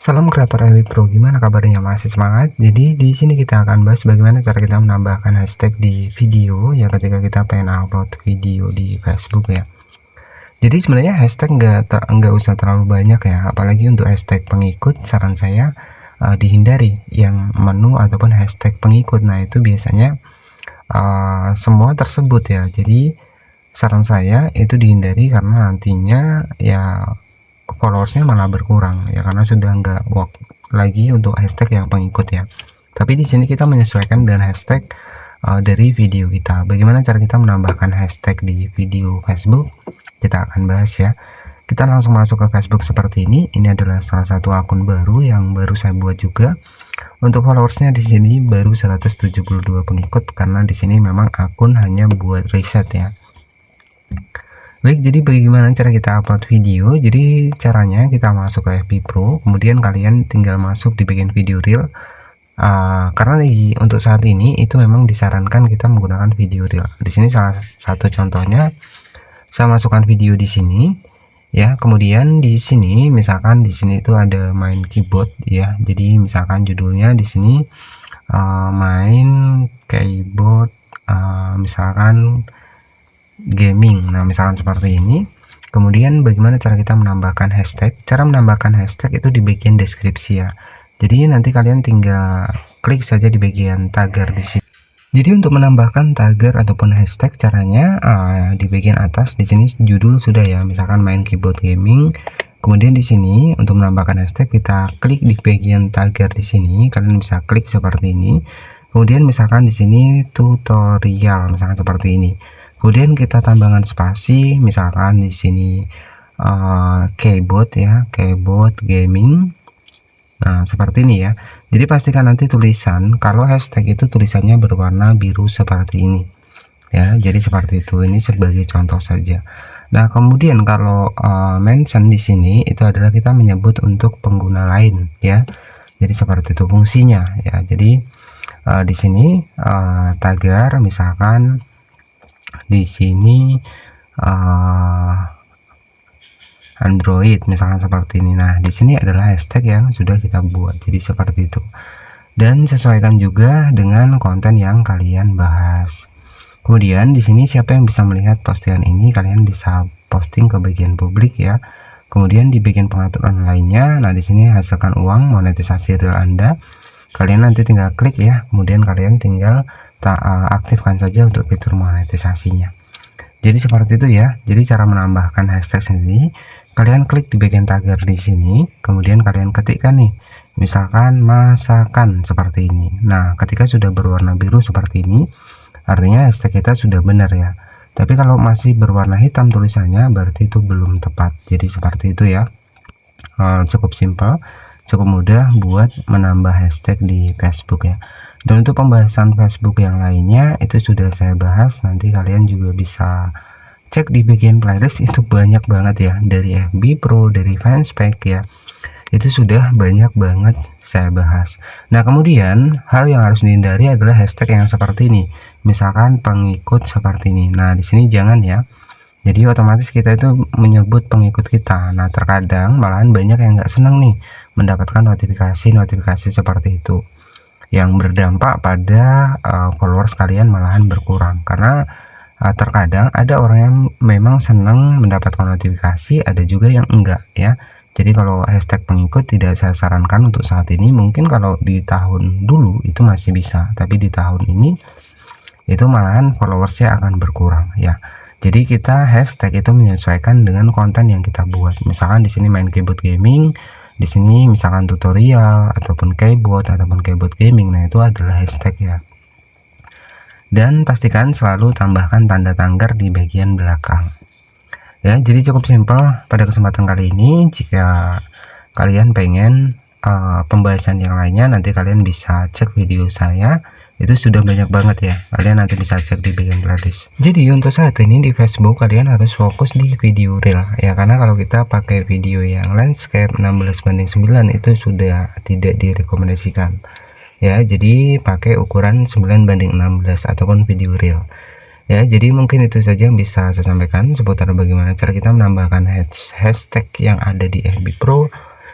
Salam kreator FB Pro, gimana kabarnya? Masih semangat? Jadi di sini kita akan bahas bagaimana cara kita menambahkan hashtag di video ya ketika kita pengen upload video di Facebook ya. Jadi sebenarnya hashtag nggak usah terlalu banyak ya, apalagi untuk hashtag pengikut. Saran saya dihindari yang menu ataupun hashtag pengikut. Nah itu biasanya semua tersebut ya. Jadi saran saya itu dihindari karena nantinya ya followersnya malah berkurang ya, karena sudah nggak work lagi untuk hashtag yang pengikut ya. Tapi di sini kita menyesuaikan dengan hashtag dari video kita. Bagaimana cara kita menambahkan hashtag di video Facebook? Kita akan bahas ya. Kita langsung masuk ke Facebook seperti ini. Ini adalah salah satu akun baru yang baru saya buat juga. Untuk followersnya di sini baru 172 pengikut karena di sini memang akun hanya buat riset ya. Baik, jadi bagaimana cara kita upload video? Jadi caranya kita masuk ke FB Pro, kemudian kalian tinggal masuk di bagian video reel. Karena untuk saat ini itu memang disarankan kita menggunakan video reel. Di sini salah satu contohnya, saya masukkan video di sini ya. Kemudian di sini misalkan di sini itu ada main keyboard ya. Jadi misalkan judulnya di sini main keyboard, misalkan gaming. Nah misalkan seperti ini. Kemudian bagaimana cara kita menambahkan hashtag? Cara menambahkan hashtag itu di bagian deskripsi ya. Jadi nanti kalian tinggal klik saja di bagian tagar di sini. Jadi untuk menambahkan tagar ataupun hashtag caranya di bagian atas di sini judul sudah ya, misalkan main keyboard gaming. Kemudian di sini untuk menambahkan hashtag kita klik di bagian tagar di sini, kalian bisa klik seperti ini. Kemudian misalkan di sini tutorial, misalkan seperti ini. Kemudian kita tambahkan spasi, misalkan di sini keyboard ya, keyboard gaming. Nah seperti ini ya. Jadi pastikan nanti tulisan, kalau hashtag itu tulisannya berwarna biru seperti ini ya. Jadi seperti itu, ini sebagai contoh saja. Nah kemudian kalau mention di sini itu adalah kita menyebut untuk pengguna lain ya. Jadi seperti itu fungsinya ya. Jadi di sini tagar misalkan di sini Android misalkan seperti ini. Nah di sini adalah hashtag yang sudah kita buat, jadi seperti itu. Dan sesuaikan juga dengan konten yang kalian bahas. Kemudian di sini siapa yang bisa melihat postingan ini, kalian bisa posting ke bagian publik ya. Kemudian di bagian pengaturan lainnya, nah di sini hasilkan uang monetisasi real Anda. Kalian nanti tinggal klik ya, kemudian kalian tinggal aktifkan saja untuk fitur monetisasinya. Jadi seperti itu ya. Jadi cara menambahkan hashtag sendiri, kalian klik di bagian tagar di sini, kemudian kalian ketikkan nih, misalkan masakan seperti ini. Nah ketika sudah berwarna biru seperti ini, artinya hashtag kita sudah benar ya. Tapi kalau masih berwarna hitam tulisannya, berarti itu belum tepat. Jadi seperti itu ya. Cukup simpel, cukup mudah buat menambah hashtag di Facebook ya. Dan untuk pembahasan Facebook yang lainnya itu sudah saya bahas, nanti kalian juga bisa cek di bagian playlist, itu banyak banget ya, dari FB Pro, dari Fanspage ya, itu sudah banyak banget saya bahas. Nah kemudian hal yang harus dihindari adalah hashtag yang seperti ini, misalkan pengikut seperti ini. Nah di sini jangan ya. Jadi otomatis kita itu menyebut pengikut kita. Nah terkadang malahan banyak yang nggak seneng nih mendapatkan notifikasi seperti itu, yang berdampak pada followers kalian malahan berkurang. Karena terkadang ada orang yang memang senang mendapatkan notifikasi, ada juga yang enggak ya. Jadi kalau hashtag pengikut tidak saya sarankan untuk saat ini. Mungkin kalau di tahun dulu itu masih bisa, tapi di tahun ini itu malahan followersnya akan berkurang ya. Jadi kita hashtag itu menyesuaikan dengan konten yang kita buat. Misalkan di sini main keyboard gaming, di sini misalkan tutorial ataupun keyboard gaming. Nah itu adalah hashtag ya. Dan pastikan selalu tambahkan tanda tagar di bagian belakang ya. Jadi cukup simpel pada kesempatan kali ini. Jika kalian pengen pembahasan yang lainnya, nanti kalian bisa cek video saya, itu sudah banyak banget ya. Kalian nanti bisa cek di bagian playlist. Jadi untuk saat ini di Facebook kalian harus fokus di video reel ya, karena kalau kita pakai video yang landscape 16:9 itu sudah tidak direkomendasikan ya. Jadi pakai ukuran 9:16 ataupun video reel ya. Jadi mungkin itu saja yang bisa saya sampaikan seputar bagaimana cara kita menambahkan hashtag yang ada di FB Pro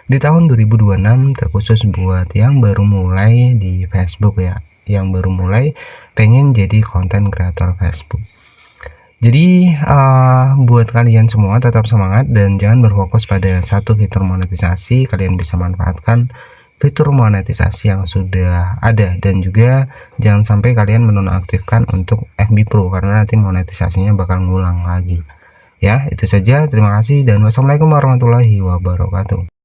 Di tahun 2026 terkhusus buat yang baru mulai di Facebook ya, yang baru mulai pengen jadi konten kreator Facebook. Jadi buat kalian semua tetap semangat dan jangan berfokus pada satu fitur monetisasi. Kalian bisa manfaatkan fitur monetisasi yang sudah ada, dan juga jangan sampai kalian menonaktifkan untuk FB Pro karena nanti monetisasinya bakal ngulang lagi. Ya, itu saja. Terima kasih dan wassalamualaikum warahmatullahi wabarakatuh.